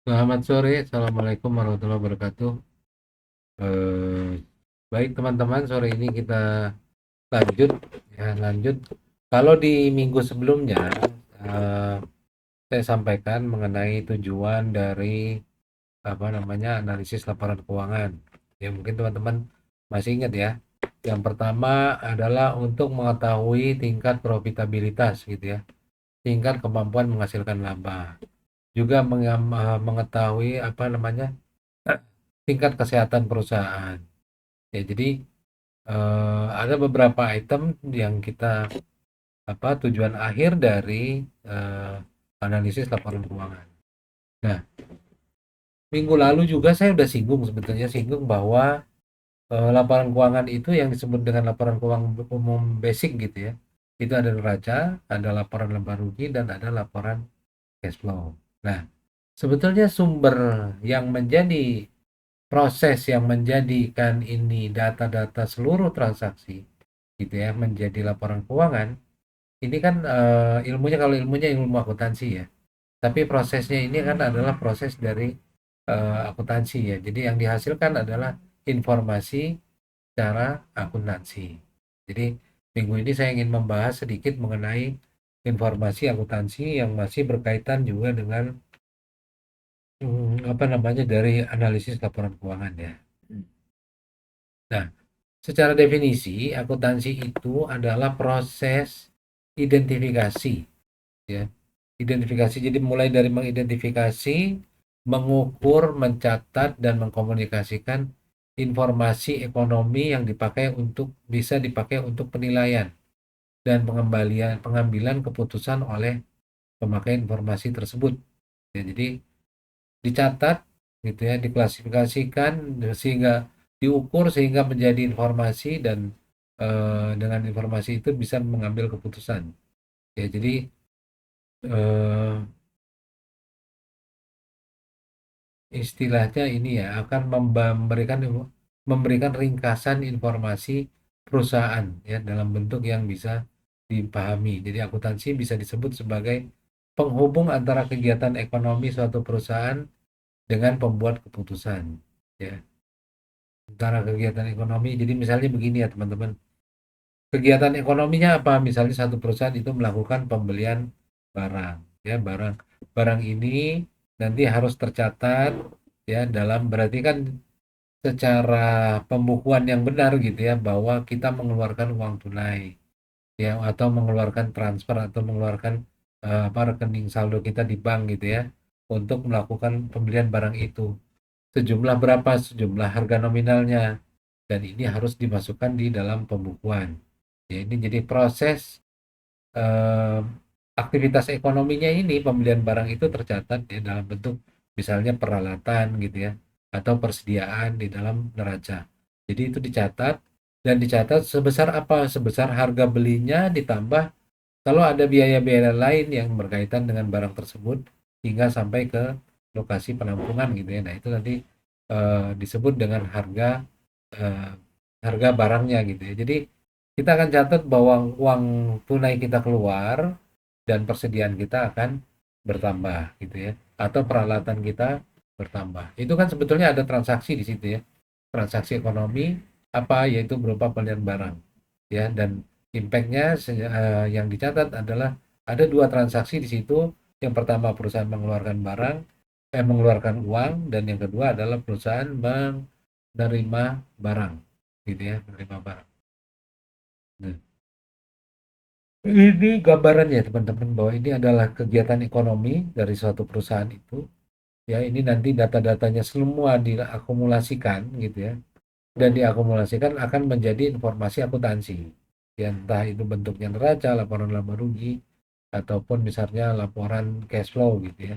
Selamat sore, Assalamualaikum warahmatullahi wabarakatuh. Eh, Baik teman-teman, sore ini kita lanjut, lanjut. Kalau di minggu sebelumnya, eh, saya sampaikan mengenai tujuan dari apa namanya analisis laporan keuangan. Ya mungkin teman-teman masih ingat ya. Yang pertama adalah untuk mengetahui tingkat profitabilitas gitu ya, tingkat kemampuan menghasilkan laba. Juga mengetahui apa namanya tingkat kesehatan perusahaan. Ya, jadi ada beberapa item yang kita tujuan akhir dari eh, analisis laporan keuangan. Nah, minggu lalu juga saya udah singgung bahwa laporan keuangan itu yang disebut dengan laporan keuangan umum basic gitu ya. Itu ada neraca, ada laporan laba rugi dan ada laporan cash flow. Nah, sebetulnya sumber yang menjadi proses yang menjadikan ini data-data seluruh transaksi gitu ya menjadi laporan keuangan ini kan ilmunya kalau ilmunya ilmu akuntansi ya, tapi prosesnya ini kan adalah proses dari akuntansi ya, jadi yang dihasilkan adalah informasi secara akuntansi. Jadi minggu ini saya ingin membahas sedikit mengenai informasi akuntansi yang masih berkaitan juga dengan apa namanya dari analisis laporan keuangan ya. Nah, secara definisi, akuntansi itu adalah proses identifikasi, ya. Identifikasi, jadi mulai dari mengidentifikasi, mengukur, mencatat, dan mengkomunikasikan informasi ekonomi yang bisa dipakai untuk penilaian dan pengambilan keputusan oleh pemakai informasi tersebut. Ya, jadi dicatat gitu ya, diklasifikasikan sehingga diukur sehingga menjadi informasi dan dengan informasi itu bisa mengambil keputusan. Ya, jadi eh, istilahnya ini ya akan memberikan ringkasan informasi perusahaan ya dalam bentuk yang bisa dipahami. Jadi akuntansi bisa disebut sebagai penghubung antara kegiatan ekonomi suatu perusahaan dengan pembuat keputusan. Ya, antara kegiatan ekonomi. Jadi misalnya begini ya teman-teman. Kegiatan ekonominya apa? Misalnya satu perusahaan itu melakukan pembelian barang. Ya, barang ini nanti harus tercatat ya dalam berarti kan secara pembukuan yang benar gitu ya bahwa kita mengeluarkan uang tunai ya atau mengeluarkan transfer atau mengeluarkan rekening saldo kita di bank gitu ya untuk melakukan pembelian barang itu. Sejumlah berapa sejumlah harga nominalnya dan ini harus dimasukkan di dalam pembukuan. Ya, ini jadi proses eh, aktivitas ekonominya ini pembelian barang itu tercatat ya dalam bentuk misalnya peralatan gitu ya atau persediaan di dalam neraca. Jadi itu dicatat dan dicatat sebesar apa? Sebesar harga belinya ditambah kalau ada biaya-biaya lain yang berkaitan dengan barang tersebut hingga sampai ke lokasi penampungan gitu ya. Nah, itu nanti disebut dengan eh, harga barangnya gitu ya. Jadi kita akan catat bahwa uang tunai kita keluar dan persediaan kita akan bertambah gitu ya. Atau peralatan kita bertambah. Itu kan sebetulnya ada transaksi di situ ya. Transaksi ekonomi apa yaitu berupa pembelian barang ya dan impactnya yang dicatat adalah ada dua transaksi di situ. Yang pertama perusahaan mengeluarkan mengeluarkan uang dan yang kedua adalah perusahaan menerima barang gitu ya, menerima barang. Nah, ini gambarannya teman-teman bahwa ini adalah kegiatan ekonomi dari suatu perusahaan itu. Ya, ini nanti data-datanya semua diakumulasikan gitu ya. Dan diakumulasikan akan menjadi informasi akuntansi. Ya, entah itu bentuknya neraca, laporan laba rugi, ataupun misalnya laporan cash flow gitu ya.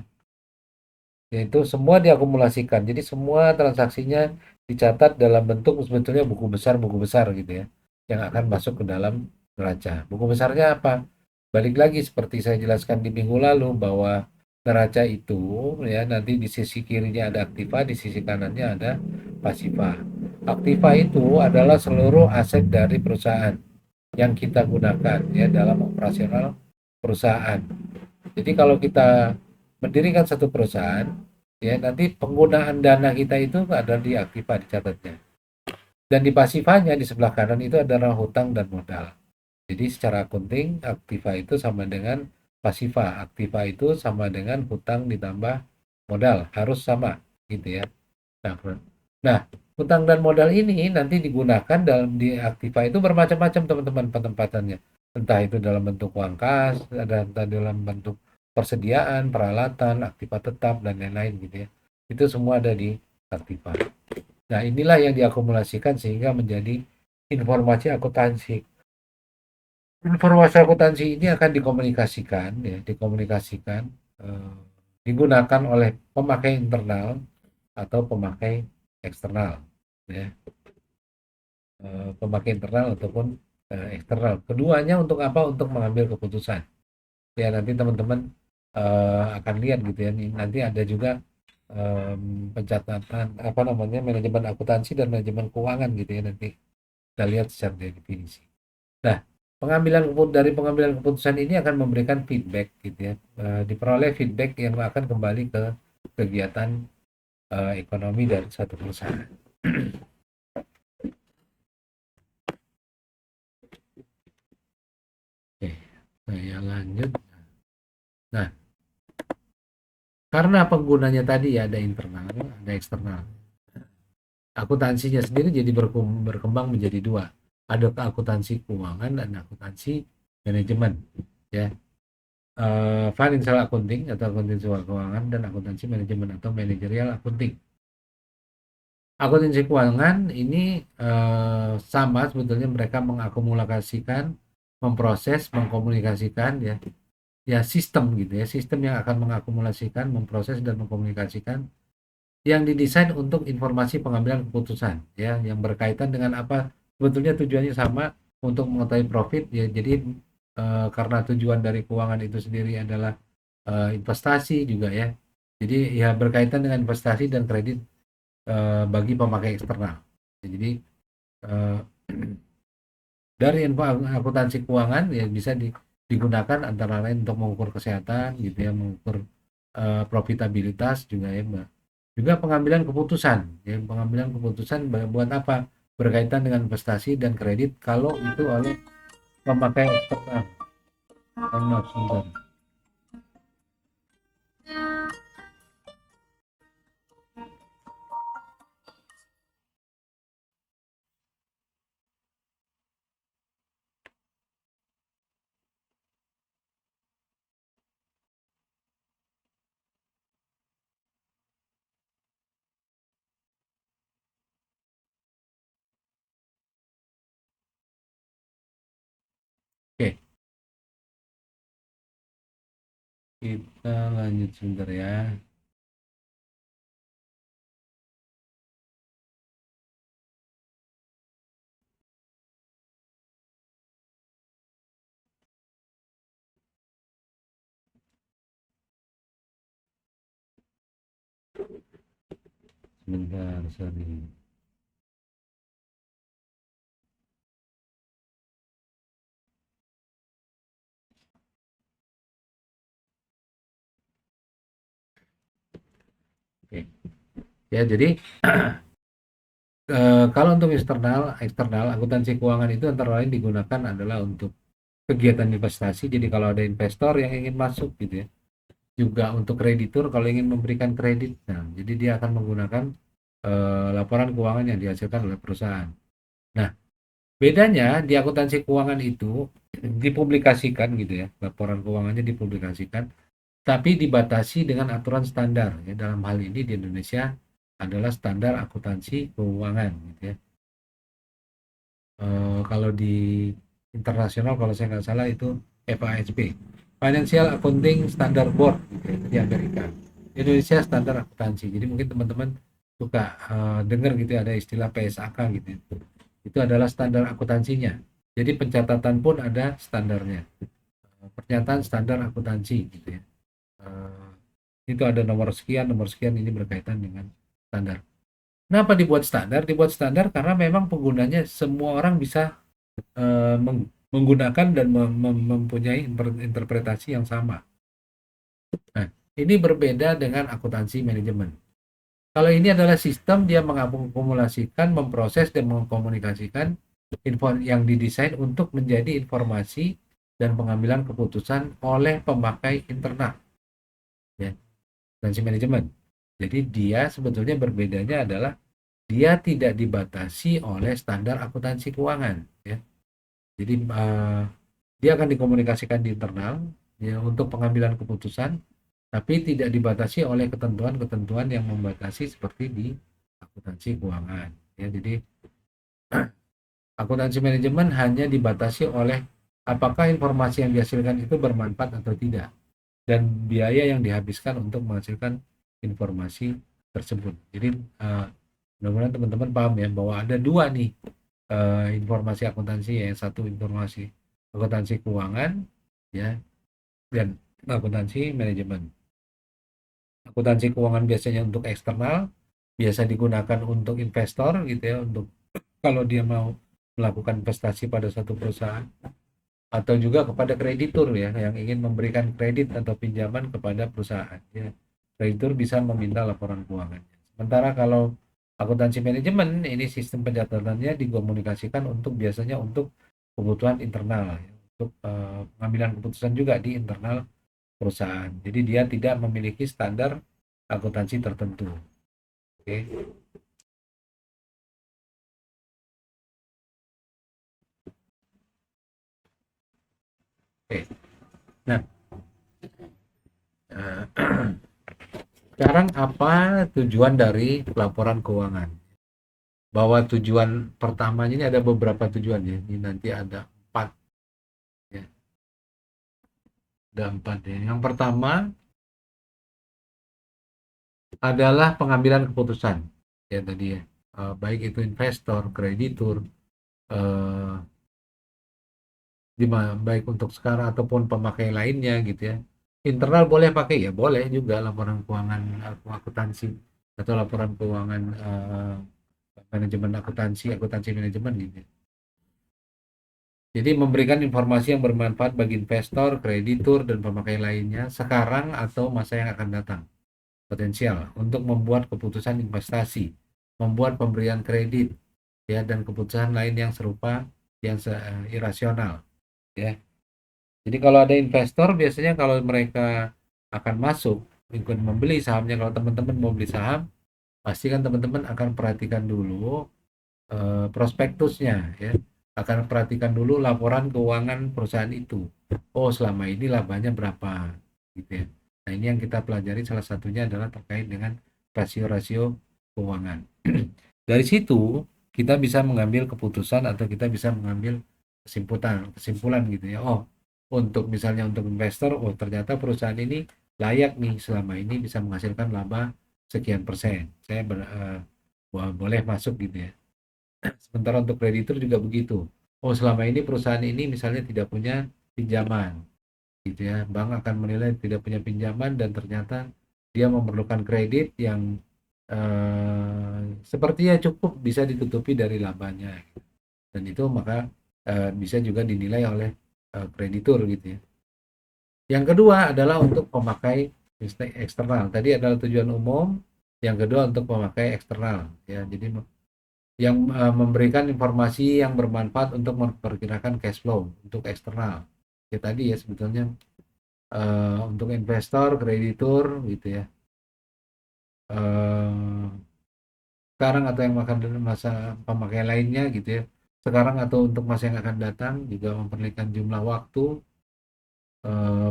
Yaitu semua diakumulasikan. Jadi semua transaksinya dicatat dalam bentuk sebetulnya buku besar gitu ya, yang akan masuk ke dalam neraca. Buku besarnya apa? Balik lagi seperti saya jelaskan di minggu lalu bahwa neraca itu ya nanti di sisi kirinya ada aktiva, di sisi kanannya ada pasiva. Aktiva itu adalah seluruh aset dari perusahaan yang kita gunakan ya dalam operasional perusahaan. Jadi kalau kita mendirikan satu perusahaan, Ya, nanti penggunaan dana kita itu ada di aktiva dicatatnya. Dan di pasifanya di sebelah kanan itu adalah hutang dan modal. Jadi secara akunting aktiva itu sama dengan pasiva. Aktiva itu sama dengan hutang ditambah modal, harus sama gitu ya. Nah, nah, hutang dan modal ini nanti digunakan dalam di aktiva itu bermacam-macam teman-teman penempatannya. Entah itu dalam bentuk uang kas, ada entah dalam bentuk persediaan, peralatan, aktiva tetap dan lain-lain gitu ya. Itu semua ada di aktiva. Nah, inilah yang diakumulasikan sehingga menjadi informasi akuntansi. Informasi akuntansi ini akan dikomunikasikan, ya, eh, digunakan oleh pemakai internal atau pemakai eksternal, ya, pemakai internal ataupun eksternal. Keduanya untuk apa? Untuk mengambil keputusan. Ya nanti teman-teman akan lihat gitu ya. Nanti ada juga pencatatan apa namanya manajemen akuntansi dan manajemen keuangan gitu ya nanti kita lihat secara definisi. Nah, dari pengambilan keputusan ini akan memberikan feedback gitu ya. Diperoleh feedback yang akan kembali ke kegiatan ekonomi dari satu perusahaan. Oke, saya lanjut. Nah, karena penggunanya tadi ya ada internal, ada eksternal. Akuntansinya sendiri jadi berkembang menjadi dua. Ada akuntansi keuangan dan akuntansi manajemen. Ya, financial accounting atau akuntansi keuangan dan akuntansi manajemen atau managerial accounting. Akuntansi keuangan ini sama sebetulnya mereka mengakumulasikan, memproses, mengkomunikasikan ya sistem gitu ya, sistem yang akan mengakumulasikan, memproses dan mengkomunikasikan yang didesain untuk informasi pengambilan keputusan ya yang berkaitan dengan apa sebetulnya tujuannya sama untuk mengetahui profit ya jadi karena tujuan dari keuangan itu sendiri adalah investasi juga ya jadi ya berkaitan dengan investasi dan kredit bagi pemakai eksternal. Jadi eh, dari info akuntansi keuangan ya bisa digunakan antara lain untuk mengukur kesehatan gitu ya, mengukur profitabilitas juga ya, Mbak. Juga pengambilan keputusan, ya pengambilan keputusan buat apa? Berkaitan dengan investasi dan kredit kalau itu oleh pemakai eksternal. Maaf, sebentar. Oke, kita lanjut sebentar ya. Sebentar, sorry. Oke. Ya, jadi kalau untuk eksternal, akuntansi keuangan itu antara lain digunakan adalah untuk kegiatan investasi. Jadi kalau ada investor yang ingin masuk gitu ya, juga untuk kreditur kalau ingin memberikan kredit. Nah, jadi dia akan menggunakan laporan keuangan yang dihasilkan oleh perusahaan. Nah, bedanya di akuntansi keuangan itu dipublikasikan gitu ya, laporan keuangannya dipublikasikan, tapi dibatasi dengan aturan standar. Ya, dalam hal ini di Indonesia adalah standar akuntansi keuangan gitu ya. Kalau di internasional kalau saya nggak salah itu FASB, Financial Accounting Standard Board gitu ya, di Amerika. Indonesia standar akuntansi. Jadi mungkin teman-teman suka dengar gitu ya, ada istilah PSAK gitu ya. Itu adalah standar akuntansinya. Jadi pencatatan pun ada standarnya. Pernyataan standar akuntansi gitu ya. Eh, itu ada nomor sekian ini berkaitan dengan standar. Kenapa dibuat standar? Dibuat standar karena memang penggunanya semua orang bisa menggunakan dan mempunyai interpretasi yang sama. Nah, Ini berbeda dengan akuntansi manajemen. Kalau ini adalah sistem, dia mengakumulasikan, memproses, dan mengkomunikasikan info yang didesain untuk menjadi informasi dan pengambilan keputusan oleh pemakai internal, ya, akuntansi manajemen. Jadi dia sebetulnya berbedanya adalah dia tidak dibatasi oleh standar akuntansi keuangan, ya. Jadi dia akan dikomunikasikan di internal, ya, untuk pengambilan keputusan, tapi tidak dibatasi oleh ketentuan-ketentuan yang membatasi seperti di akuntansi keuangan, ya. Jadi akuntansi manajemen hanya dibatasi oleh apakah informasi yang dihasilkan itu bermanfaat atau tidak, dan biaya yang dihabiskan untuk menghasilkan informasi tersebut. Jadi mudah-mudahan teman-teman paham ya, bahwa ada dua nih informasi akuntansi, ya. Yang satu informasi akuntansi keuangan, ya, dan akuntansi manajemen. Akuntansi keuangan biasanya untuk eksternal, biasa digunakan untuk investor gitu ya, untuk kalau dia mau melakukan investasi pada satu perusahaan, atau juga kepada kreditur, ya, yang ingin memberikan kredit atau pinjaman kepada perusahaan, ya. Kreditur bisa meminta laporan keuangan. Sementara kalau akuntansi manajemen, ini sistem pencatatannya dikomunikasikan untuk biasanya untuk kebutuhan internal, ya, untuk pengambilan keputusan juga di internal perusahaan. Jadi dia tidak memiliki standar akuntansi tertentu. Oke. Oke. Nah, sekarang apa tujuan dari laporan keuangan? Bahwa tujuan pertamanya ini ada beberapa tujuan, ya. Ini nanti ada 4, ya. Ada 4 ya. Yang pertama adalah pengambilan keputusan, ya tadi ya. Baik itu investor, kreditur, eh, baik untuk sekarang ataupun pemakai lainnya gitu ya. Internal boleh pakai, ya boleh juga laporan keuangan akuntansi atau laporan keuangan manajemen akuntansi manajemen gitu ya. Jadi memberikan informasi yang bermanfaat bagi investor, kreditur, dan pemakai lainnya sekarang atau masa yang akan datang. Potensial untuk membuat keputusan investasi, membuat pemberian kredit, ya, dan keputusan lain yang serupa, yang irasional, ya. Jadi kalau ada investor, biasanya kalau mereka akan masuk ikut membeli sahamnya, kalau teman-teman mau beli saham, pasti kan teman-teman akan perhatikan dulu prospektusnya, ya. Akan perhatikan dulu laporan keuangan perusahaan itu. Oh, selama ini labanya berapa, gitu ya. Nah, ini yang kita pelajari, salah satunya adalah terkait dengan rasio-rasio keuangan. Dari situ kita bisa mengambil keputusan atau kita bisa mengambil kesimpulan gitu ya. Oh, untuk misalnya untuk investor, oh ternyata perusahaan ini layak nih, selama ini bisa menghasilkan laba sekian persen. Saya boleh masuk gitu ya. Sementara untuk kreditur juga begitu. Oh, selama ini perusahaan ini misalnya tidak punya pinjaman, gitu ya. Bank akan menilai tidak punya pinjaman dan ternyata dia memerlukan kredit yang sepertinya cukup bisa ditutupi dari labanya. Dan itu maka bisa juga dinilai oleh kreditur gitu ya. Yang kedua adalah untuk pemakai eksternal. Tadi adalah tujuan umum, yang kedua untuk pemakai eksternal, ya. Jadi yang memberikan informasi yang bermanfaat untuk memperkirakan cash flow untuk eksternal. Ya tadi ya, sebetulnya untuk investor, kreditur gitu ya. Sekarang atau yang makan masa pemakai lainnya gitu ya. Sekarang atau untuk masa yang akan datang, juga memperlihatkan jumlah waktu,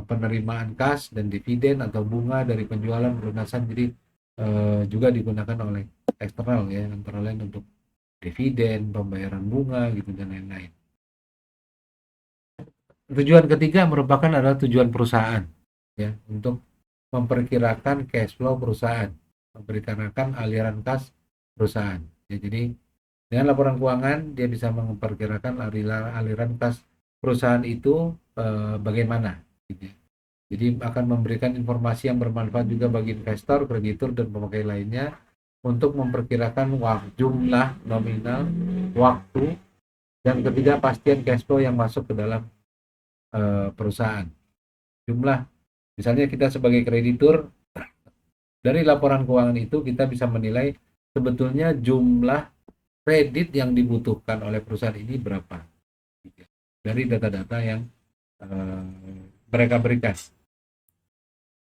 penerimaan kas dan dividen atau bunga dari penjualan pelunasan. Jadi juga digunakan oleh eksternal, ya, antara lain untuk dividen, pembayaran bunga gitu dan lain-lain. Tujuan ketiga merupakan adalah tujuan perusahaan, ya, untuk memperkirakan cash flow perusahaan, memperkirakan aliran kas perusahaan. Ya, jadi dengan laporan keuangan dia bisa memperkirakan aliran kas perusahaan itu bagaimana, gitu ya. Jadi akan memberikan informasi yang bermanfaat juga bagi investor, kreditur, dan pemakai lainnya untuk memperkirakan jumlah nominal, waktu, dan ketidakpastian cash flow yang masuk ke dalam perusahaan. Jumlah, misalnya kita sebagai kreditur Dari laporan keuangan itu kita bisa menilai sebetulnya jumlah kredit yang dibutuhkan oleh perusahaan ini berapa, gitu ya. Dari data-data yang mereka berikan.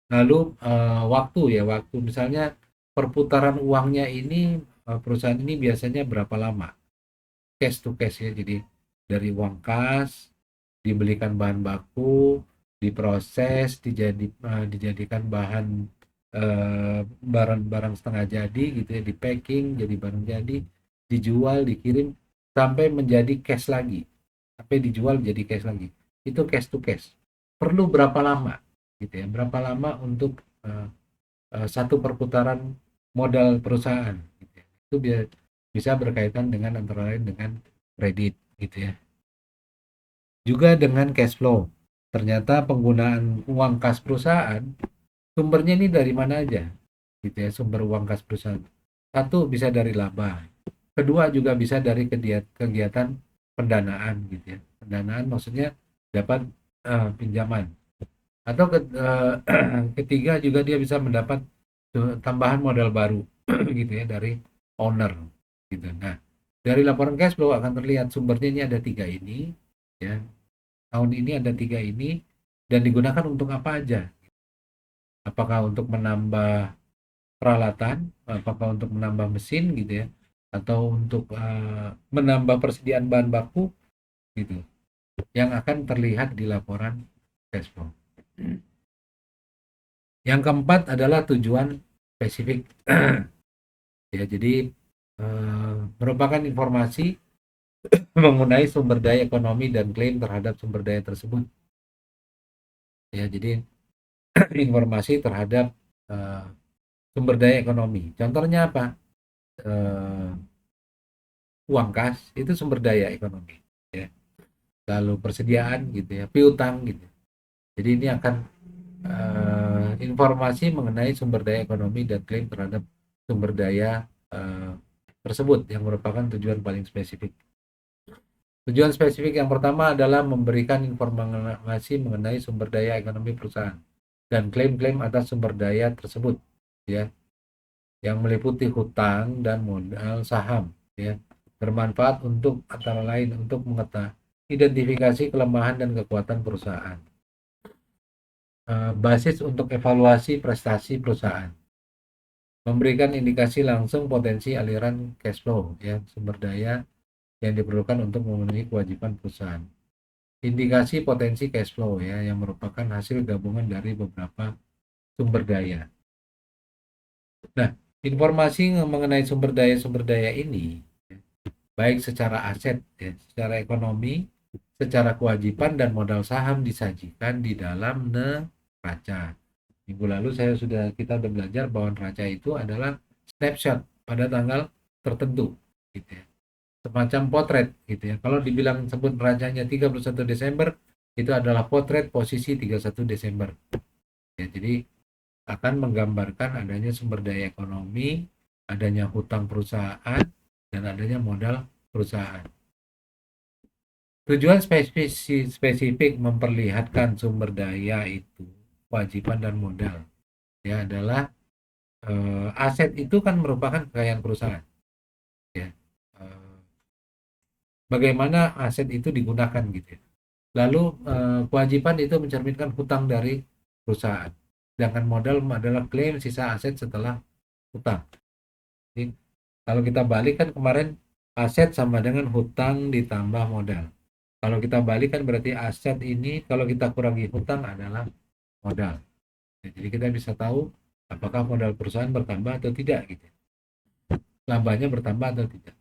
Lalu waktu misalnya perputaran uangnya ini, perusahaan ini biasanya berapa lama? Cash to cash ya, jadi dari uang kas, dibelikan bahan baku, diproses, dijadikan bahan barang-barang setengah jadi gitu ya, di packing jadi barang jadi, dijual, dikirim sampai menjadi cash lagi, sampai dijual jadi cash lagi. Itu cash to cash. Perlu berapa lama gitu ya? Berapa lama untuk satu perputaran modal perusahaan gitu ya. Itu bisa berkaitan dengan antara lain dengan kredit gitu ya. Juga dengan cash flow. Ternyata penggunaan uang kas perusahaan sumbernya ini dari mana aja gitu ya, sumber uang kas perusahaan. Satu bisa dari laba. Kedua juga bisa dari kegiatan pendanaan gitu ya. Pendanaan maksudnya dapat pinjaman. Atau ketiga juga dia bisa mendapat tambahan modal baru gitu ya dari owner gitu. Nah, dari laporan cash flow akan terlihat sumbernya ini ada tiga ini ya. Tahun ini ada tiga ini dan digunakan untuk apa aja? Apakah untuk menambah peralatan, apakah untuk menambah mesin gitu ya, atau untuk menambah persediaan bahan baku gitu, yang akan terlihat di laporan cash flow. Yang keempat adalah tujuan spesifik. Ya, jadi merupakan informasi mengenai sumber daya ekonomi dan klaim terhadap sumber daya tersebut. Ya, jadi informasi terhadap sumber daya ekonomi. Contohnya apa? Uang kas itu sumber daya ekonomi. Ya. Lalu persediaan gitu ya, piutang gitu. Jadi ini akan informasi mengenai sumber daya ekonomi dan klaim terhadap sumber daya tersebut yang merupakan tujuan paling spesifik. Tujuan spesifik yang pertama adalah memberikan informasi mengenai sumber daya ekonomi perusahaan dan klaim-klaim atas sumber daya tersebut, ya, yang meliputi hutang dan modal saham, ya, bermanfaat untuk antara lain untuk mengetahui identifikasi kelemahan dan kekuatan perusahaan, basis untuk evaluasi prestasi perusahaan, memberikan indikasi langsung potensi aliran cash flow, ya, sumber daya yang diperlukan untuk memenuhi kewajiban perusahaan. Indikasi potensi cash flow ya, yang merupakan hasil gabungan dari beberapa sumber daya. Nah, informasi mengenai sumber daya ini, baik secara aset, ya, secara ekonomi, secara kewajiban dan modal saham disajikan di dalam neraca. Minggu lalu kita sudah belajar bahwa neraca itu adalah snapshot pada tanggal tertentu, gitu ya. Semacam potret gitu ya. Kalau dibilang sebut neracanya 31 Desember, itu adalah potret posisi 31 Desember. Ya, jadi akan menggambarkan adanya sumber daya ekonomi, adanya hutang perusahaan, dan adanya modal perusahaan. Tujuan spesifik memperlihatkan sumber daya itu, kewajiban dan modal, ya, adalah aset itu kan merupakan kekayaan perusahaan. Ya. Bagaimana aset itu digunakan gitu ya. Lalu kewajiban itu mencerminkan hutang dari perusahaan. Sedangkan modal adalah klaim sisa aset setelah hutang. Jadi, kalau kita balik kan kemarin aset sama dengan hutang ditambah modal. Kalau kita balik kan berarti aset ini kalau kita kurangi hutang adalah modal. Jadi kita bisa tahu apakah modal perusahaan bertambah atau tidak gitu. Labanya bertambah atau tidak.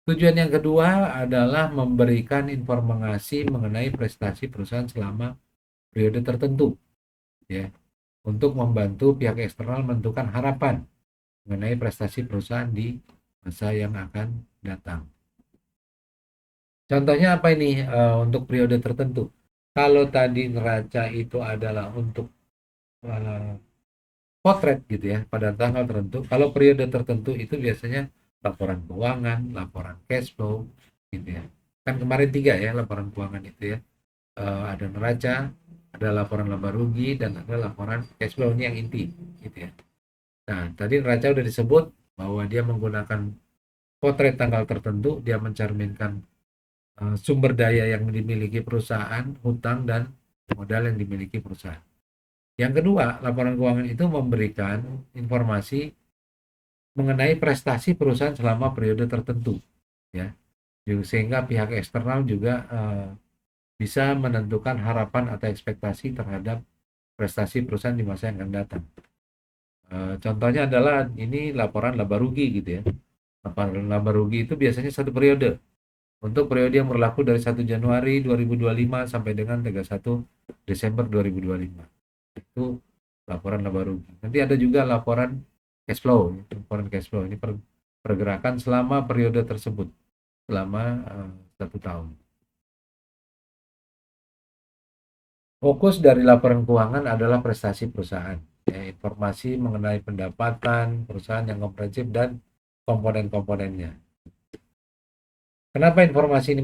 Tujuan yang kedua adalah memberikan informasi mengenai prestasi perusahaan selama periode tertentu, ya, untuk membantu pihak eksternal menentukan harapan mengenai prestasi perusahaan di masa yang akan datang. Contohnya apa ini untuk periode tertentu? Kalau tadi neraca itu adalah untuk potret gitu ya pada tanggal tertentu. Kalau periode tertentu itu biasanya laporan keuangan, laporan cash flow gitu ya. Kan kemarin tiga ya laporan keuangan itu ya. Ada neraca, ada laporan laba rugi, dan ada laporan cash flow ini yang inti gitu ya. Nah, tadi neraca udah disebut bahwa dia menggunakan potret tanggal tertentu, dia mencerminkan sumber daya yang dimiliki perusahaan, hutang, dan modal yang dimiliki perusahaan. Yang kedua, laporan keuangan itu memberikan informasi mengenai prestasi perusahaan selama periode tertentu, ya, sehingga pihak eksternal juga bisa menentukan harapan atau ekspektasi terhadap prestasi perusahaan di masa yang akan datang. Contohnya adalah ini laporan laba rugi gitu ya. Laporan laba rugi itu biasanya satu periode. Untuk periode yang berlaku dari 1 Januari 2025 sampai dengan 31 Desember 2025. Itu laporan laba rugi. Nanti ada juga laporan cash flow. Laporan cash flow ini pergerakan selama periode tersebut, selama 1 tahun. Fokus dari laporan keuangan adalah prestasi perusahaan, ya, informasi mengenai pendapatan perusahaan yang komprehensif dan komponen-komponennya. Kenapa informasi ini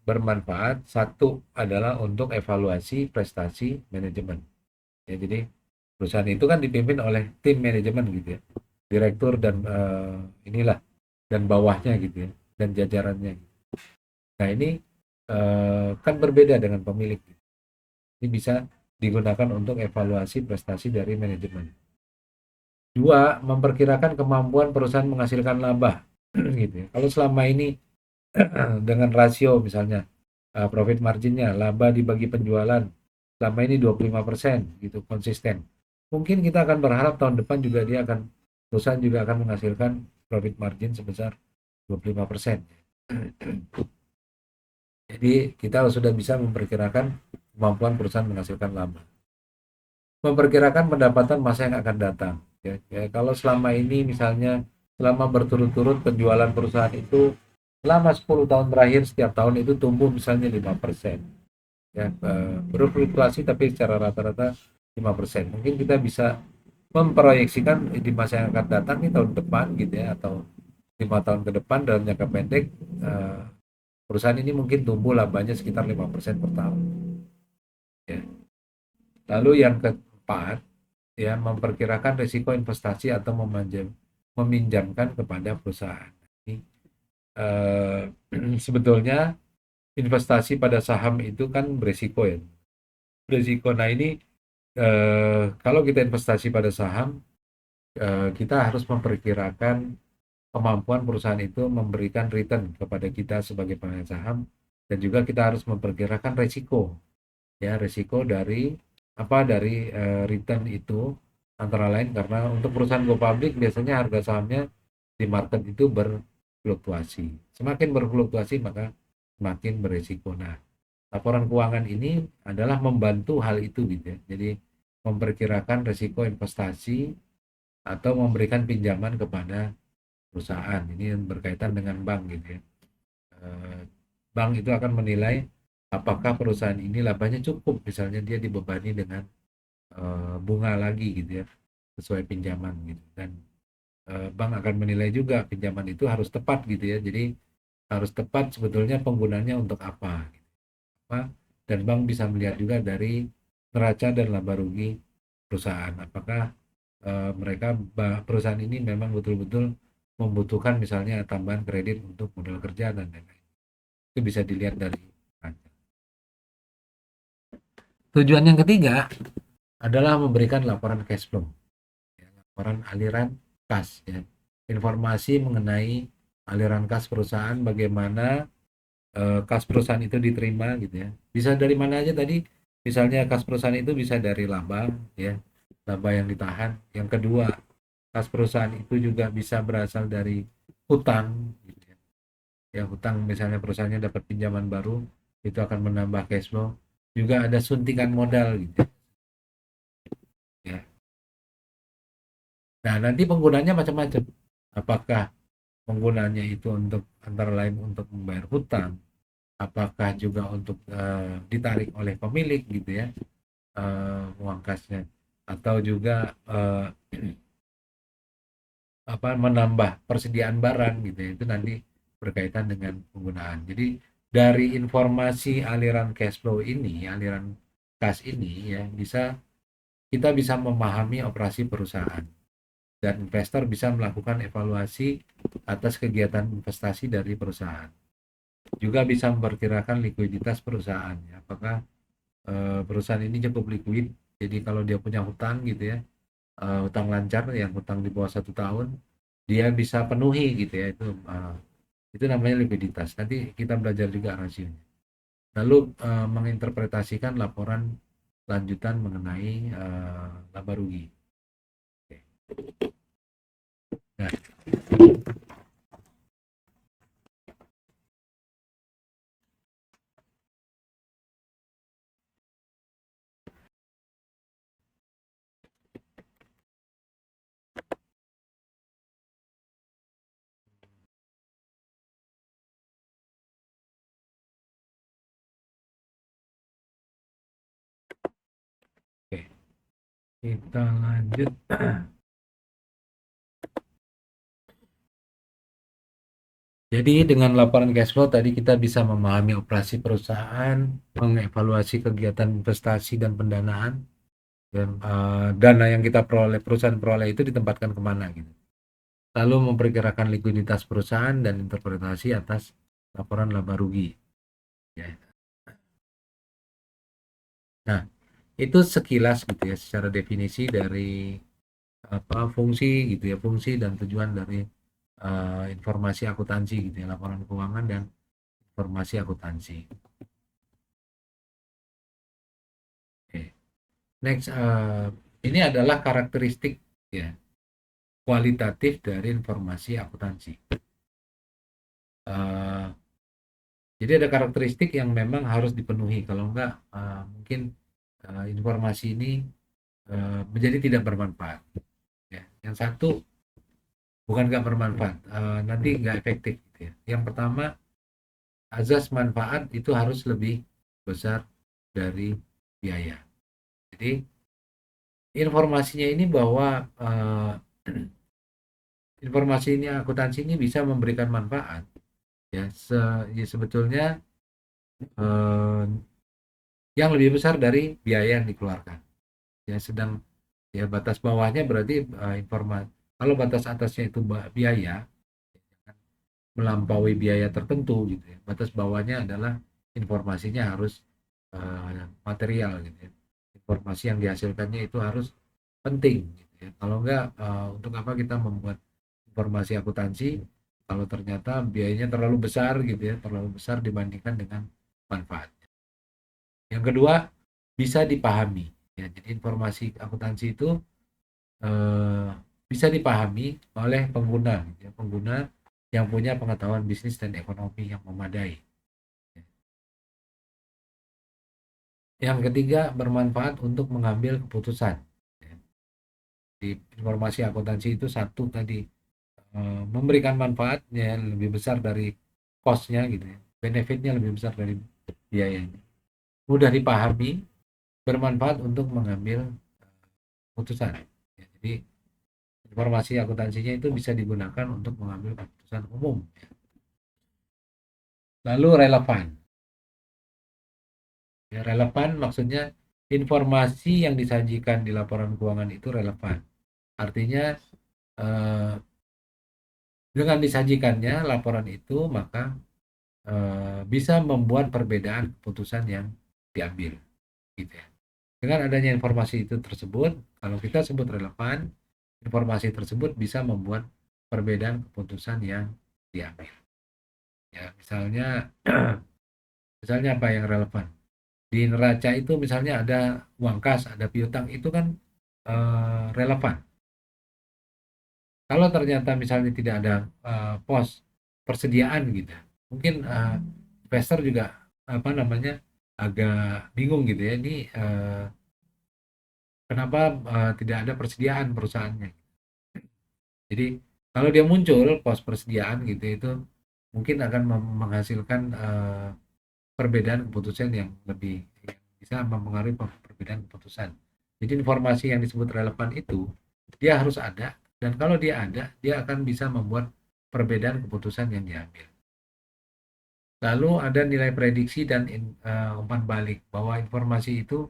bermanfaat? Satu adalah untuk evaluasi prestasi manajemen. Ya, jadi perusahaan itu kan dipimpin oleh tim manajemen gitu ya, direktur dan inilah dan bawahnya gitu ya, dan jajarannya. Nah ini kan berbeda dengan pemilik. Ini bisa digunakan untuk evaluasi prestasi dari manajemen. Dua, memperkirakan kemampuan perusahaan menghasilkan laba. Gitu ya. Kalau selama ini dengan rasio misalnya profit marginnya, laba dibagi penjualan, selama ini 25% gitu, konsisten. Mungkin kita akan berharap tahun depan juga perusahaan juga akan menghasilkan profit margin sebesar 25%. Jadi kita sudah bisa memperkirakan kemampuan perusahaan menghasilkan laba. Memperkirakan pendapatan masa yang akan datang. Ya, kalau selama ini misalnya selama berturut-turut penjualan perusahaan itu selama 10 tahun terakhir setiap tahun itu tumbuh misalnya 5%. Ya, berfluktuasi tapi secara rata-rata 5%. Mungkin kita bisa memproyeksikan di masa yang akan datang di tahun depan gitu ya, atau 5 tahun ke depan dalam jangka pendek perusahaan ini mungkin tumbuh labanya sekitar 5% per tahun. Ya. Lalu yang keempat, ya, memperkirakan risiko investasi atau meminjamkan kepada perusahaan. Ini, sebetulnya investasi pada saham itu kan berisiko ya. Berisiko. Nah ini kalau kita investasi pada saham, kita harus memperkirakan kemampuan perusahaan itu memberikan return kepada kita sebagai pemegang saham, dan juga kita harus memperkirakan risiko, ya, risiko dari return itu, antara lain karena untuk perusahaan go public biasanya harga sahamnya di market itu berfluktuasi. Semakin berfluktuasi maka semakin berisiko. Nah, laporan keuangan ini adalah membantu hal itu gitu ya. Jadi memperkirakan risiko investasi atau memberikan pinjaman kepada perusahaan. Ini yang berkaitan dengan bank gitu ya. Bank itu akan menilai apakah perusahaan ini labanya cukup, misalnya dia dibebani dengan bunga lagi gitu ya, sesuai pinjaman gitu. Dan bank akan menilai juga pinjaman itu harus tepat gitu ya. Jadi harus tepat sebetulnya penggunanya untuk apa gitu. Dan bank bisa melihat juga dari neraca dan laba rugi perusahaan, apakah mereka perusahaan ini memang betul-betul membutuhkan misalnya tambahan kredit untuk modal kerja dan lain-lain. Itu bisa dilihat dari neraca. Tujuan yang ketiga adalah memberikan laporan cash flow, ya, laporan aliran kas, ya. Informasi mengenai aliran kas perusahaan, bagaimana kas perusahaan itu diterima gitu ya. Bisa dari mana aja tadi, misalnya kas perusahaan itu bisa dari laba, ya, laba yang ditahan. Yang kedua, kas perusahaan itu juga bisa berasal dari hutang gitu ya. Ya, hutang misalnya perusahaannya dapat pinjaman baru, itu akan menambah cash flow. Juga ada suntikan modal gitu ya. Nah, nanti penggunanya macam-macam. Apakah penggunanya itu untuk antara lain untuk membayar hutang, apakah juga untuk ditarik oleh pemilik gitu ya, uang kasnya, atau juga menambah persediaan barang gitu ya. Itu nanti berkaitan dengan penggunaan. Jadi dari informasi aliran cash flow ini, aliran kas ini ya, kita bisa memahami operasi perusahaan. dan investor bisa melakukan evaluasi atas kegiatan investasi dari perusahaan. Juga bisa memperkirakan likuiditas perusahaan, ya. Apakah perusahaan ini cukup likuid, jadi kalau dia punya hutang gitu ya, hutang lancar yang hutang di bawah 1 tahun, dia bisa penuhi gitu ya, itu namanya likuiditas. Nanti kita belajar juga rasionya. Lalu menginterpretasikan laporan lanjutan mengenai laba rugi. Oke. Nah, oke, kita lanjut. Jadi dengan laporan cash flow tadi kita bisa memahami operasi perusahaan, mengevaluasi kegiatan investasi dan pendanaan, dan dana yang kita peroleh, perusahaan peroleh itu ditempatkan kemana gitu. Lalu memperkirakan likuiditas perusahaan dan interpretasi atas laporan laba rugi. Ya. Nah, itu sekilas gitu ya, secara definisi dari fungsi gitu ya, fungsi dan tujuan dari informasi akuntansi gitu ya, laporan keuangan dan informasi akuntansi. Oke. Next, ini adalah karakteristik ya kualitatif dari informasi akuntansi. Uh, jadi ada karakteristik yang memang harus dipenuhi, kalau enggak mungkin informasi ini menjadi tidak bermanfaat. Ya. Yang satu, bukan nggak bermanfaat, nanti nggak efektif gitu ya. Yang pertama, azas manfaat itu harus lebih besar dari biaya. Jadi informasinya ini bahwa informasi ini, akuntansi ini bisa memberikan manfaat ya, ya sebetulnya eh, yang lebih besar dari biaya yang dikeluarkan ya. Sedang ya batas bawahnya berarti informasi, kalau batas atasnya itu biaya, melampaui biaya tertentu gitu ya, batas bawahnya adalah informasinya harus material gitu ya. Informasi yang dihasilkannya itu harus penting gitu ya. Kalau enggak, untuk apa kita membuat informasi akuntansi kalau ternyata biayanya terlalu besar gitu ya, terlalu besar dibandingkan dengan manfaat. Yang kedua, bisa dipahami ya. Jadi informasi akuntansi itu eh, bisa dipahami oleh pengguna gitu ya, pengguna yang punya pengetahuan bisnis dan ekonomi yang memadai. Yang ketiga, bermanfaat untuk mengambil keputusan. Di informasi akuntansi itu satu tadi, memberikan manfaat ya lebih besar dari cost-nya gitu ya. Benefitnya lebih besar dari biayanya. Mudah dipahami, bermanfaat untuk mengambil keputusan. Ya, jadi informasi akuntansinya itu bisa digunakan untuk mengambil keputusan umum. Lalu relevan. Ya, relevan maksudnya informasi yang disajikan di laporan keuangan itu relevan. Artinya eh, dengan disajikannya laporan itu, maka bisa membuat perbedaan keputusan yang diambil gitu ya. Dengan adanya informasi itu tersebut, kalau kita sebut relevan, informasi tersebut bisa membuat perbedaan keputusan yang diambil. Ya, misalnya misalnya apa yang relevan? Di neraca itu misalnya ada uang kas, ada piutang, itu kan relevan. Kalau ternyata misalnya tidak ada pos persediaan gitu, mungkin investor juga apa namanya agak bingung gitu ya. Ini kenapa tidak ada persediaan perusahaannya? Jadi kalau dia muncul pos persediaan gitu, itu mungkin akan menghasilkan perbedaan keputusan yang lebih, yang bisa mempengaruhi perbedaan keputusan. Jadi informasi yang disebut relevan itu dia harus ada, dan kalau dia ada, dia akan bisa membuat perbedaan keputusan yang diambil. Lalu ada nilai prediksi dan umpan balik, bahwa informasi itu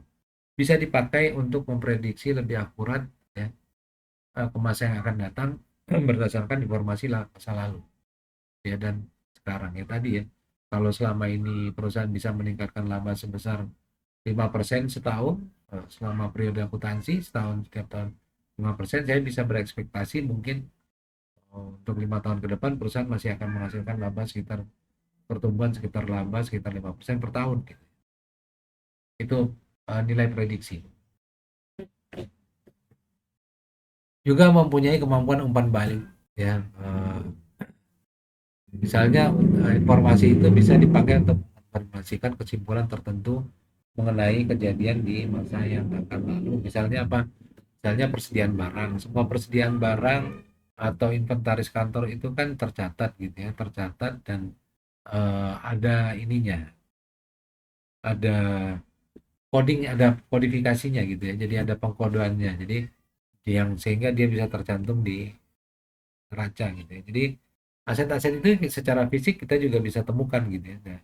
bisa dipakai untuk memprediksi lebih akurat ya, ke masa yang akan datang berdasarkan informasi masa lalu ya dan sekarang ya tadi ya. Kalau selama ini perusahaan bisa meningkatkan laba sebesar 5% setahun selama periode akuntansi setahun setiap tahun 5%, saya bisa berekspektasi mungkin untuk 5 tahun ke depan perusahaan masih akan menghasilkan laba sekitar pertumbuhan sekitar laba sekitar 5% per tahun gitu. Itu nilai prediksi. Juga mempunyai kemampuan umpan balik ya. Misalnya informasi itu bisa dipakai untuk menginformasikan kesimpulan tertentu mengenai kejadian di masa yang akan lalu. Misalnya apa? Misalnya persediaan barang. Semua persediaan barang atau inventaris kantor itu kan tercatat gitu ya, tercatat dan ada ininya, ada coding, ada kodifikasinya gitu ya. Jadi ada pengkodeannya. Jadi yang sehingga dia bisa tercantum di neraca gitu ya. Jadi aset-aset itu secara fisik kita juga bisa temukan gitu ya. Nah,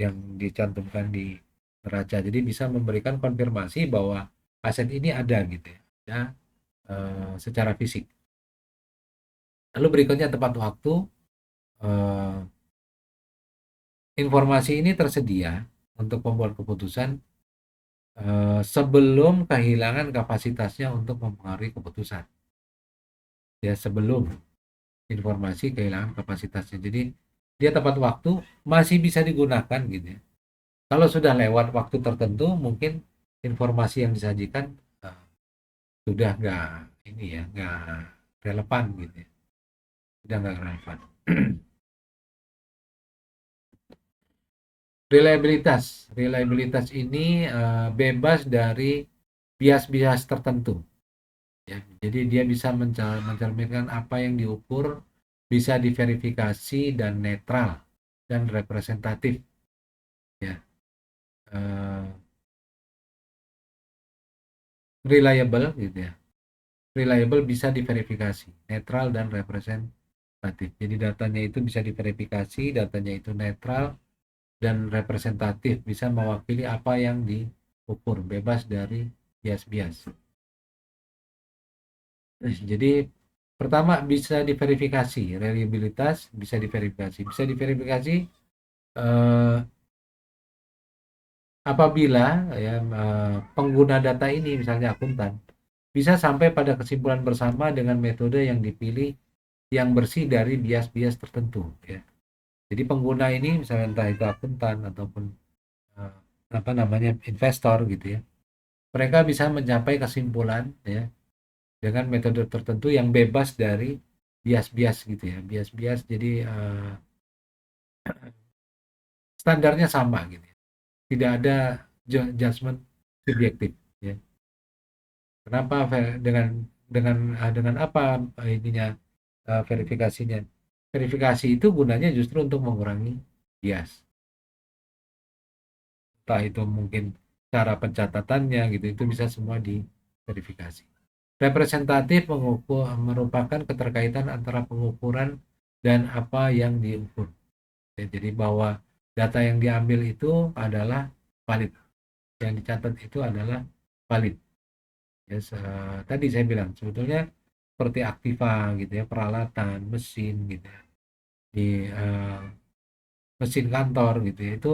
yang dicantumkan di neraca. Jadi bisa memberikan konfirmasi bahwa aset ini ada gitu ya. Ya, secara fisik. Lalu berikutnya tepat waktu. Eh, Informasi ini tersedia untuk pembuat keputusan sebelum kehilangan kapasitasnya untuk mempengaruhi keputusan. Ya, sebelum informasi kehilangan kapasitasnya. Jadi dia tepat waktu masih bisa digunakan gitu ya. Kalau sudah lewat waktu tertentu, mungkin informasi yang disajikan uh, sudah nggak ini ya, nggak relevan gitu ya. Sudah nggak relevan. Reliabilitas ini bebas dari bias-bias tertentu. Ya, jadi dia bisa mencerminkan apa yang diukur, bisa diverifikasi dan netral dan representatif. Ya, eh, reliable gitu ya. Reliable bisa diverifikasi, netral dan representatif. Jadi datanya itu bisa diverifikasi, datanya itu netral dan representatif, bisa mewakili apa yang diukur, bebas dari bias-bias. Jadi pertama bisa diverifikasi, reliabilitas bisa diverifikasi eh, apabila ya pengguna data ini misalnya akuntan bisa sampai pada kesimpulan bersama dengan metode yang dipilih yang bersih dari bias-bias tertentu ya. Jadi pengguna ini misalnya entah itu akuntan ataupun eh, apa namanya investor gitu ya. Mereka bisa mencapai kesimpulan ya dengan metode tertentu yang bebas dari bias-bias gitu ya. Bias-bias jadi standarnya sama gitu ya. Tidak ada judgment subjektif ya. Kenapa dengan apa ininya verifikasinya? Verifikasi itu gunanya justru untuk mengurangi bias. Entah itu mungkin cara pencatatannya gitu, itu bisa semua diverifikasi. Representatif merupakan keterkaitan antara pengukuran dan apa yang diukur. Ya, jadi bahwa data yang diambil itu adalah valid, yang dicatat itu adalah valid. Ya, tadi saya bilang sebetulnya seperti aktiva gitu ya, peralatan, mesin gitu ya, di mesin kantor gitu ya, itu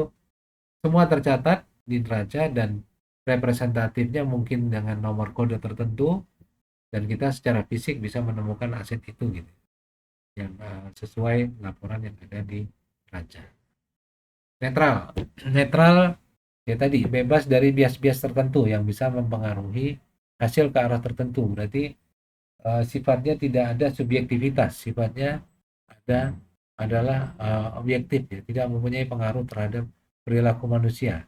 semua tercatat di neraca dan representatifnya mungkin dengan nomor kode tertentu dan kita secara fisik bisa menemukan aset itu gitu yang sesuai laporan yang ada di neraca. Netral, netral ya tadi bebas dari bias-bias tertentu yang bisa mempengaruhi hasil ke arah tertentu. Berarti sifatnya tidak ada subjektivitas, sifatnya ada adalah objektif ya, tidak mempunyai pengaruh terhadap perilaku manusia.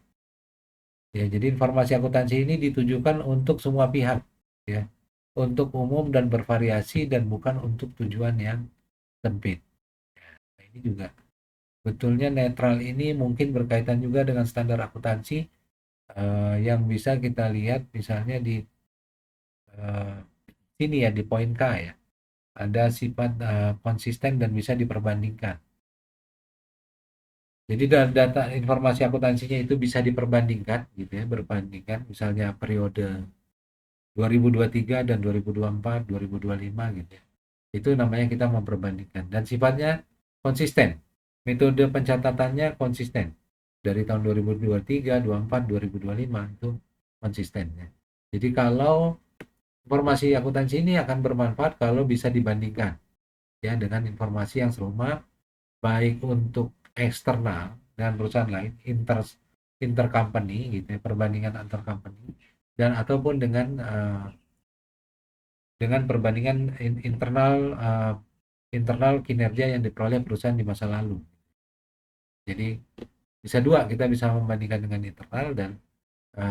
Ya, jadi informasi akuntansi ini ditujukan untuk semua pihak ya, untuk umum dan bervariasi dan bukan untuk tujuan yang sempit. Nah, ini juga betulnya netral ini mungkin berkaitan juga dengan standar akuntansi yang bisa kita lihat misalnya di eh, sini ya di poin K ya. Ada sifat konsisten dan bisa diperbandingkan. Jadi data informasi akuntansinya itu bisa diperbandingkan gitu ya, berbandingkan misalnya periode 2023 dan 2024, 2025 gitu ya. Itu namanya kita memperbandingkan dan sifatnya konsisten. Metode pencatatannya konsisten. Dari tahun 2023, 24, 2025 itu konsisten ya. Jadi kalau informasi akuntansi ini akan bermanfaat kalau bisa dibandingkan ya dengan informasi yang serupa baik untuk eksternal dan perusahaan lain intercompany gitu ya, perbandingan antar company dan ataupun dengan perbandingan internal kinerja yang diperoleh perusahaan di masa lalu. Jadi bisa dua, kita bisa membandingkan dengan internal dan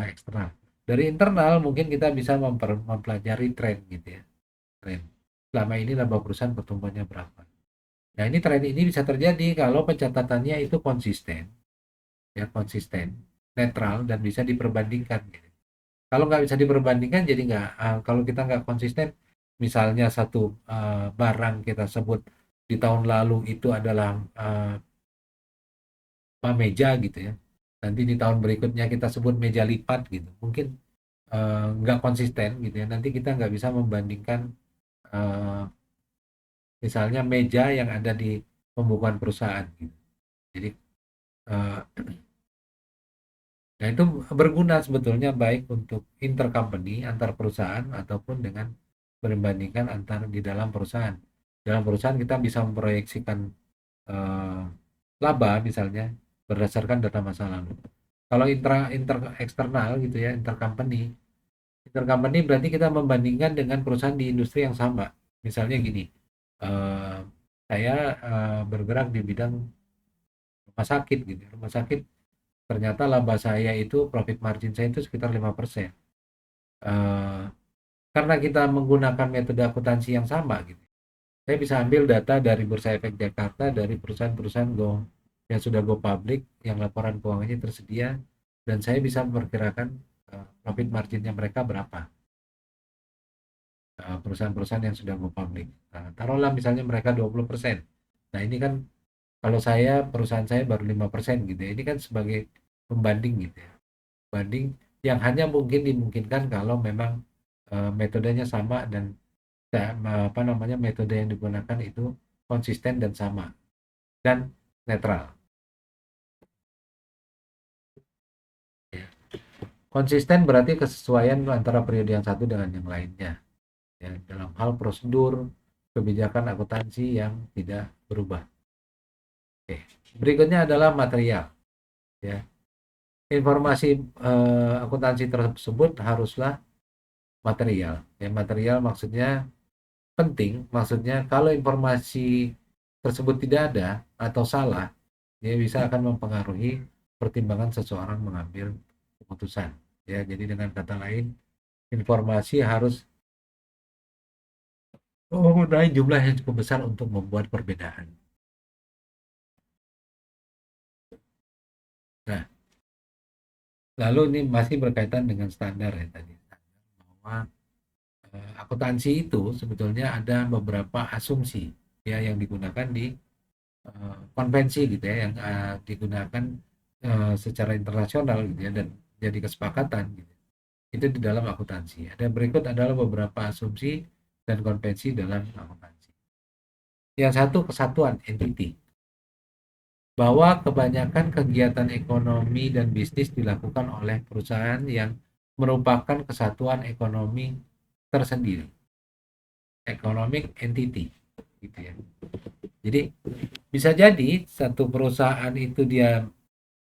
eksternal. Dari internal mungkin kita bisa mempelajari tren gitu ya, tren. Selama ini laba perusahaan pertumbuhannya berapa. Nah ini tren ini bisa terjadi kalau pencatatannya itu konsisten, ya konsisten, netral dan bisa diperbandingkan. Gitu. Kalau nggak bisa diperbandingkan, jadi nggak. Kalau kita nggak konsisten, misalnya satu barang kita sebut di tahun lalu itu adalah meja gitu ya. Nanti di tahun berikutnya kita sebut meja lipat gitu. Mungkin nggak konsisten gitu ya. Nanti kita nggak bisa membandingkan eh, misalnya meja yang ada di pembukuan perusahaan gitu. Jadi eh, nah itu berguna sebetulnya baik untuk intercompany antar perusahaan ataupun dengan membandingkan antar di dalam perusahaan. Dalam perusahaan kita bisa memproyeksikan eh, laba misalnya berdasarkan data masa lalu. Kalau eksternal gitu ya, intercompany berarti kita membandingkan dengan perusahaan di industri yang sama. Misalnya gini, eh, saya bergerak di bidang rumah sakit gitu. Rumah sakit ternyata laba saya itu profit margin saya itu sekitar 5%. Eh, karena kita menggunakan metode akuntansi yang sama gitu. Saya bisa ambil data dari Bursa Efek Jakarta dari perusahaan-perusahaan yang sudah go public, yang laporan keuangannya tersedia, dan saya bisa memperkirakan profit marginnya mereka berapa. Perusahaan-perusahaan yang sudah go public. Taruhlah misalnya mereka 20%. Nah ini kan kalau perusahaan saya baru 5% gitu ya. Ini kan sebagai pembanding gitu ya. Banding yang hanya mungkin dimungkinkan kalau memang metodenya sama dan apa namanya metode yang digunakan itu konsisten dan sama dan netral. Ya. Konsisten berarti kesesuaian antara periode yang satu dengan yang lainnya. Ya, dalam hal prosedur kebijakan akuntansi yang tidak berubah. Oke. Berikutnya adalah material. Ya. Informasi akuntansi tersebut haruslah material. Ya, material maksudnya penting, maksudnya kalau informasi tersebut tidak ada atau salah, dia bisa akan mempengaruhi pertimbangan seseorang mengambil keputusan. Ya, jadi dengan kata lain, informasi harus memenuhi jumlah yang cukup besar untuk membuat perbedaan. Nah, lalu ini masih berkaitan dengan standar ya tadi, bahwa akuntansi itu sebetulnya ada beberapa asumsi ya yang digunakan di konvensi gitu ya, yang digunakan secara internasional gitu ya dan jadi kesepakatan gitu. Itu di dalam akuntansi. Ada berikut adalah beberapa asumsi dan konvensi dalam akuntansi. Yang satu kesatuan entity, bahwa kebanyakan kegiatan ekonomi dan bisnis dilakukan oleh perusahaan yang merupakan kesatuan ekonomi tersendiri, economic entity, gitu ya. Jadi bisa jadi satu perusahaan itu dia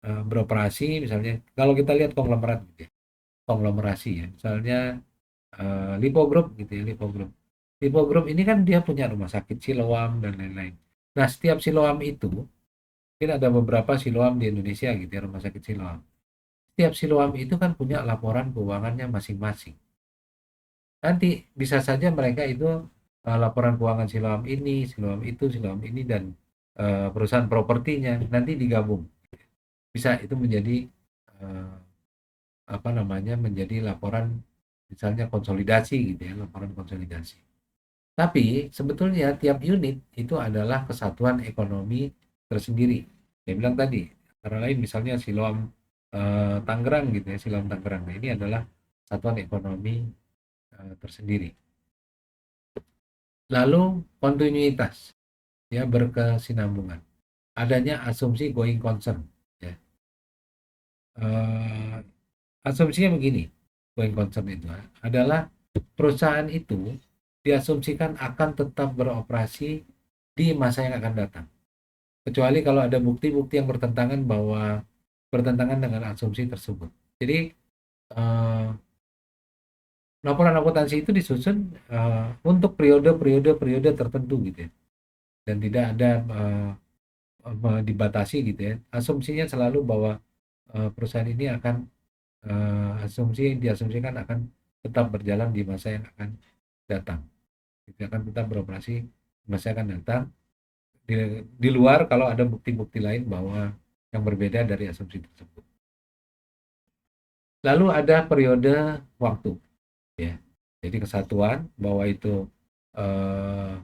beroperasi, misalnya kalau kita lihat konglomerat, gitu ya, konglomerasi ya, misalnya Lipo Group gitu ya, Lipo Group. Lipo Group ini kan dia punya rumah sakit Siloam dan lain-lain. Nah, setiap Siloam itu, mungkin ada beberapa Siloam di Indonesia gitu ya, rumah sakit Siloam. Setiap Siloam itu kan punya laporan keuangannya masing-masing. Nanti bisa saja mereka itu laporan keuangan Siloam ini, Siloam ini, dan perusahaan propertinya nanti digabung. Bisa itu menjadi eh, apa namanya menjadi laporan misalnya konsolidasi gitu ya, laporan konsolidasi. Tapi sebetulnya tiap unit itu adalah kesatuan ekonomi tersendiri. Saya bilang tadi, antara lain misalnya Siloam Tangerang gitu ya, Siloam Tangerang. Nah, ini adalah satuan ekonomi tersendiri. Lalu kontinuitas, ya, berkesinambungan. Adanya asumsi going concern, ya. Eh, Asumsinya begini, going concern itu adalah perusahaan itu diasumsikan akan tetap beroperasi di masa yang akan datang. Kecuali kalau ada bukti-bukti yang bertentangan dengan asumsi tersebut. Jadi eh, laporan akuntansi itu disusun untuk periode tertentu gitu ya, dan tidak ada dibatasi gitu ya. Asumsinya selalu bahwa perusahaan ini akan diasumsikan akan tetap berjalan di masa yang akan datang. Itu akan tetap beroperasi di masa yang akan datang. Di luar kalau ada bukti-bukti lain bahwa yang berbeda dari asumsi tersebut. Lalu ada periode waktu, ya. Jadi kesatuan bahwa itu eh,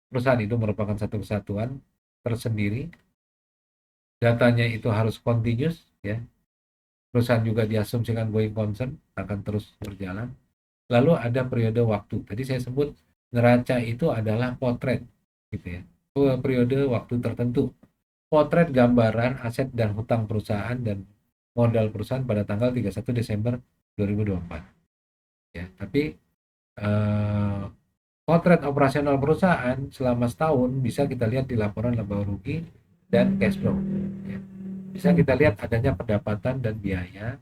perusahaan itu merupakan satu kesatuan tersendiri. Datanya itu harus continuous, ya. Perusahaan juga diasumsikan going concern akan terus berjalan. Lalu ada periode waktu. Tadi saya sebut neraca itu adalah potret, gitu ya. Periode waktu tertentu. Potret gambaran aset dan hutang perusahaan dan modal perusahaan pada tanggal 31 Desember 2024. Ya, tapi eh, potret operasional perusahaan selama setahun bisa kita lihat di laporan laba rugi dan cash flow. Ya. Bisa kita lihat adanya pendapatan dan biaya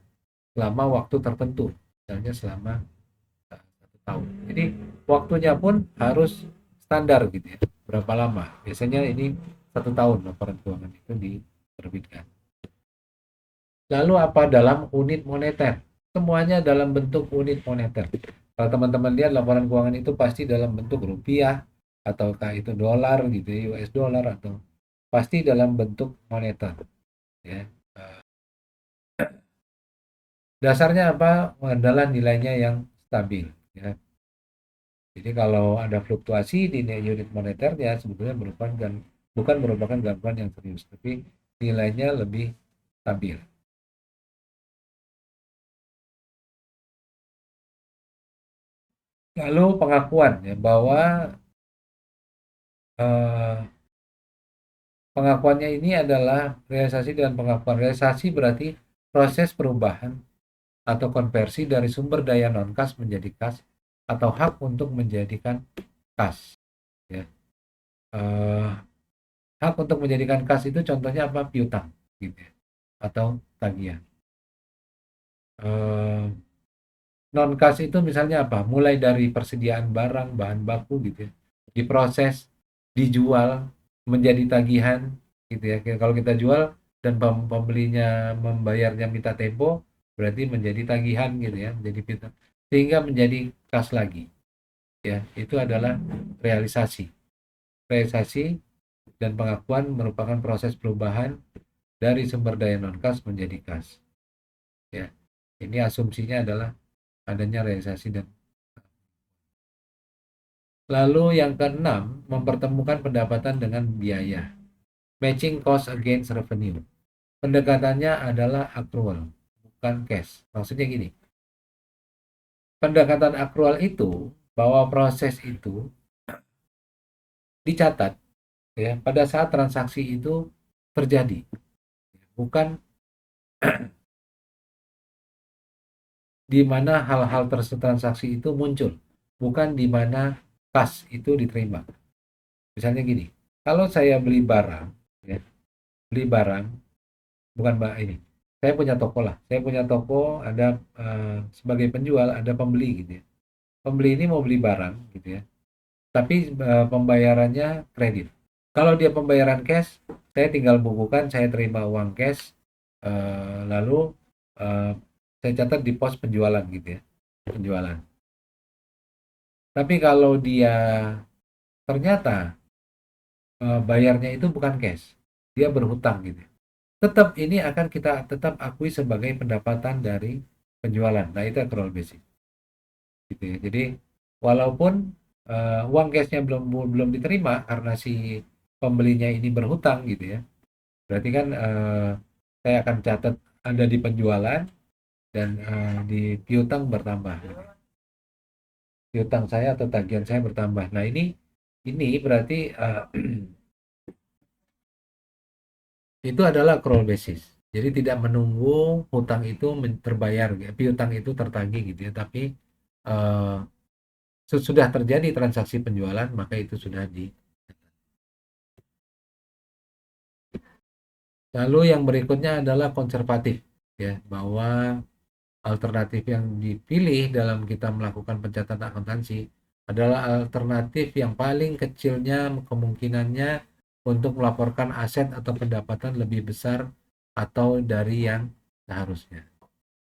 selama waktu tertentu, misalnya selama 1 tahun. Jadi waktunya pun harus standar gitu ya. Berapa lama? Biasanya ini 1 tahun laporan keuangan itu diterbitkan. Lalu apa dalam unit moneter? Semuanya dalam bentuk unit moneter. Kalau teman-teman lihat laporan keuangan itu pasti dalam bentuk rupiah, ataukah itu dolar gitu ya, US dollar, atau pasti dalam bentuk moneter, ya. Dasarnya apa? Adalah nilainya yang stabil, ya. Jadi kalau ada fluktuasi di unit moneternya sebetulnya bukan merupakan gangguan yang serius, tapi nilainya lebih stabil. Lalu pengakuan, ya, bahwa eh, pengakuannya ini adalah realisasi dan pengakuan. Realisasi berarti proses perubahan atau konversi dari sumber daya non-kas menjadi kas atau hak untuk menjadikan kas. Ya. Eh, Hak untuk menjadikan kas itu contohnya apa? Piutang, gitu ya, atau tagihan. Eh, Non-kas itu misalnya apa? Mulai dari persediaan barang, bahan baku gitu ya, diproses, dijual menjadi tagihan gitu ya. Kalau kita jual dan pembelinya membayarnya minta tempo, berarti menjadi tagihan gitu ya, menjadi piutang. Sehingga menjadi kas lagi. Ya, itu adalah realisasi. Realisasi dan pengakuan merupakan proses perubahan dari sumber daya non-kas menjadi kas. Ya, ini asumsinya adalah adanya realisasi dan. Lalu yang keenam, mempertemukan pendapatan dengan biaya. Matching cost against revenue. Pendekatannya adalah accrual, bukan cash. Maksudnya gini, pendekatan accrual itu bahwa proses itu dicatat ya pada saat transaksi itu terjadi, bukan di mana hal-hal transaksi itu muncul, bukan di mana kas itu diterima. Misalnya gini, kalau saya beli barang, ya, beli barang, bukan mbak ini, saya punya toko lah, saya punya toko, ada sebagai penjual, ada pembeli gitu ya. Pembeli ini mau beli barang gitu ya, tapi pembayarannya kredit. Kalau dia pembayaran cash, saya tinggal bukukan, saya terima uang cash, lalu eh, saya catat di pos penjualan gitu ya, penjualan. Tapi kalau dia ternyata bayarnya itu bukan cash, dia berhutang gitu, tetap ini akan kita tetap akui sebagai pendapatan dari penjualan. Nah, itu accrual basic gitu ya. Jadi walaupun uang cashnya belum belum diterima karena si pembelinya ini berhutang gitu ya, berarti kan saya akan catat ada di penjualan dan di piutang bertambah gitu. piutang saya atau tagihan saya bertambah. Nah, ini berarti itu adalah accrual basis. Jadi tidak menunggu hutang itu terbayar, piutang itu tertagih gitu ya, tapi eh, sesudah terjadi transaksi penjualan maka itu sudah di. Lalu yang berikutnya adalah konservatif ya, bahwa alternatif yang dipilih dalam kita melakukan pencatatan akuntansi adalah alternatif yang paling kecilnya kemungkinannya untuk melaporkan aset atau pendapatan lebih besar atau dari yang seharusnya.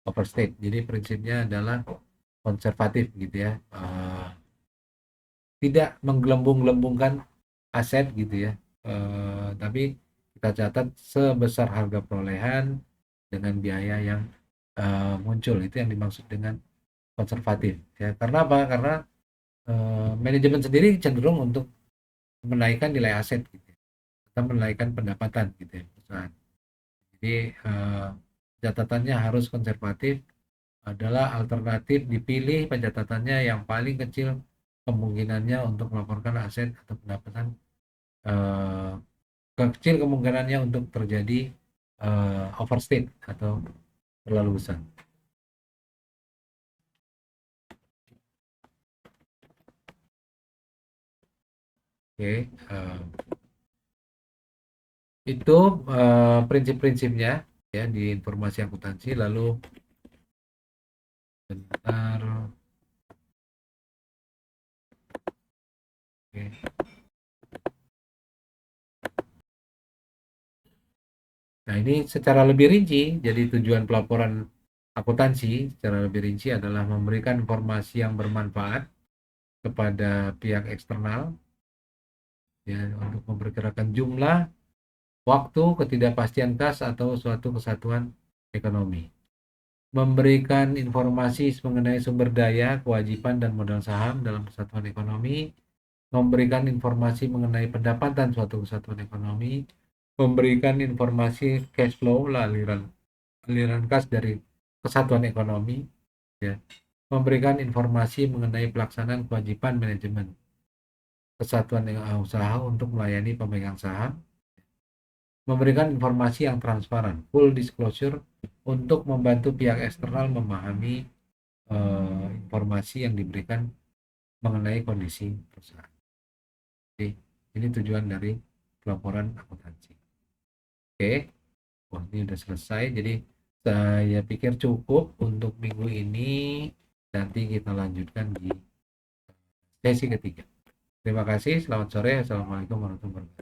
Overstate. Jadi prinsipnya adalah konservatif gitu ya. Tidak menggelembung-gelembungkan aset gitu ya. Tapi kita catat sebesar harga perolehan dengan biaya yang muncul. Itu yang dimaksud dengan konservatif ya. Karena apa? Karena manajemen sendiri cenderung untuk menaikkan nilai aset gitu ya, atau menaikkan pendapatan gitu ya perusahaan. Jadi catatannya harus konservatif, adalah alternatif dipilih pencatatannya yang paling kecil kemungkinannya untuk melaporkan aset atau pendapatan, eh, kecil kemungkinannya untuk terjadi overstate atau terlalu besar. Oke, itu prinsip-prinsipnya ya di informasi akuntansi. Lalu bentar, oke. Nah, ini secara lebih rinci, jadi tujuan pelaporan akuntansi secara lebih rinci adalah memberikan informasi yang bermanfaat kepada pihak eksternal ya, untuk memperkirakan jumlah, waktu, ketidakpastian kas atau suatu kesatuan ekonomi. Memberikan informasi mengenai sumber daya, kewajiban dan modal saham dalam kesatuan ekonomi, memberikan informasi mengenai pendapatan suatu kesatuan ekonomi, memberikan informasi cash flow, aliran aliran kas dari kesatuan ekonomi ya, memberikan informasi mengenai pelaksanaan kewajiban manajemen kesatuan usaha untuk melayani pemegang saham, memberikan informasi yang transparan, full disclosure, untuk membantu pihak eksternal memahami informasi yang diberikan mengenai kondisi perusahaan. Jadi, ini tujuan dari pelaporan akuntansi. Oke, wah ini udah selesai. Jadi saya pikir cukup untuk minggu ini. Nanti kita lanjutkan di sesi ketiga. Terima kasih. Selamat sore. Assalamualaikum warahmatullahi wabarakatuh.